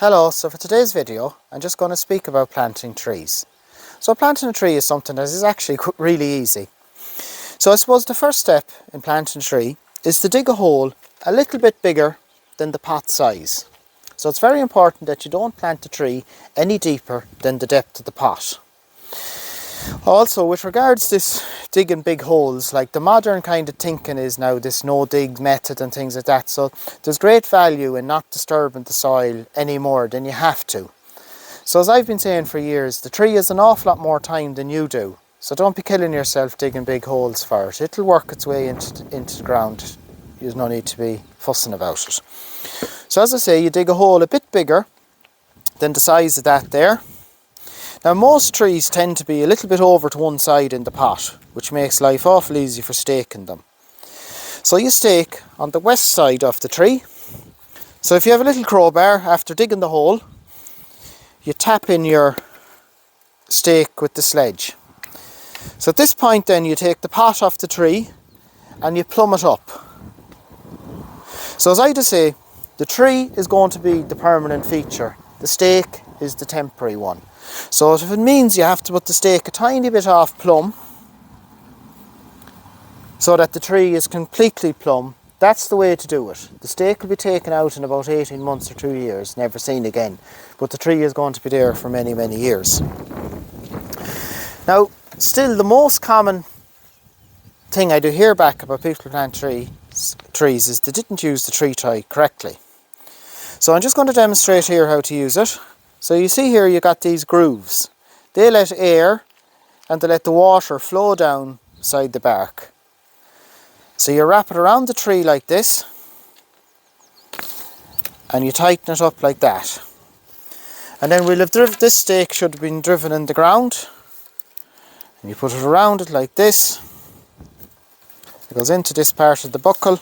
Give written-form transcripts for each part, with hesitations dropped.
Hello, so for today's video I'm just going to speak about planting trees. So planting a tree is something that is actually really easy. So I suppose the first step in planting a tree is to dig a hole a little bit bigger than the pot size. So it's very important that you don't plant the tree any deeper than the depth of the pot. Also, with regards to this digging big holes, like the modern kind of thinking is now this no dig method and things like that, so there's great value in not disturbing the soil any more than you have to. So as I've been saying for years, the tree has an awful lot more time than you do, so don't be killing yourself digging big holes for it. It'll work its way into the ground. There's no need to be fussing about it. So as I say, you dig a hole a bit bigger than the size of that there. Now most trees tend to be a little bit over to one side in the pot, which makes life awful easy for staking them. So you stake on the west side of the tree. So if you have a little crowbar, after digging the hole, you tap in your stake with the sledge. So at this point then you take the pot off the tree and you plumb it up. So as I just say, the tree is going to be the permanent feature. The stake is the temporary one. So if it means you have to put the stake a tiny bit off plumb so that the tree is completely plumb, that's the way to do it. The stake will be taken out in about 18 months or 2 years, never seen again. But the tree is going to be there for many, many years. Now, still the most common thing I do hear back about people who plant trees is they didn't use the tree tie correctly. So I'm just going to demonstrate here how to use it. So you see here you got these grooves. They let air and they let the water flow down beside the bark. So you wrap it around the tree like this and you tighten it up like that. And then we'll have this stake should have been driven in the ground. And you put it around it like this. It goes into this part of the buckle.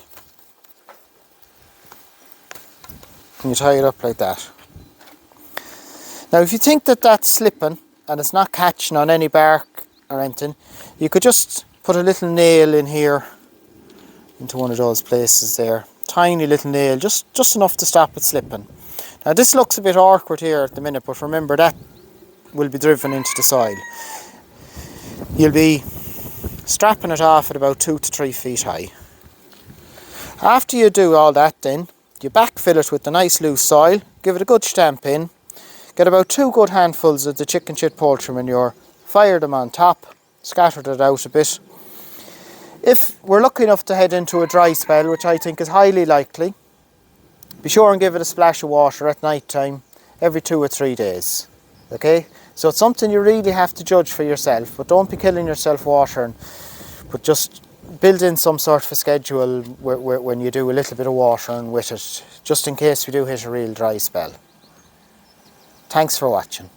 And you tie it up like that. Now if you think that that's slipping and it's not catching on any bark or anything, you could just put a little nail in here into one of those places there. Tiny little nail, just enough to stop it slipping. Now this looks a bit awkward here at the minute, but remember that will be driven into the soil. You'll be strapping it off at about 2 to 3 feet high. After you do all that then, you backfill it with the nice loose soil, give it a good stamp in. Get about 2 good handfuls of the chicken shit poultry manure, fire them on top, scattered it out a bit. If we're lucky enough to head into a dry spell, which I think is highly likely, be sure and give it a splash of water at night time every 2 or 3 days. Okay? So it's something you really have to judge for yourself, but don't be killing yourself watering, but just build in some sort of a schedule when you do a little bit of watering with it, just in case we do hit a real dry spell. Thanks for watching.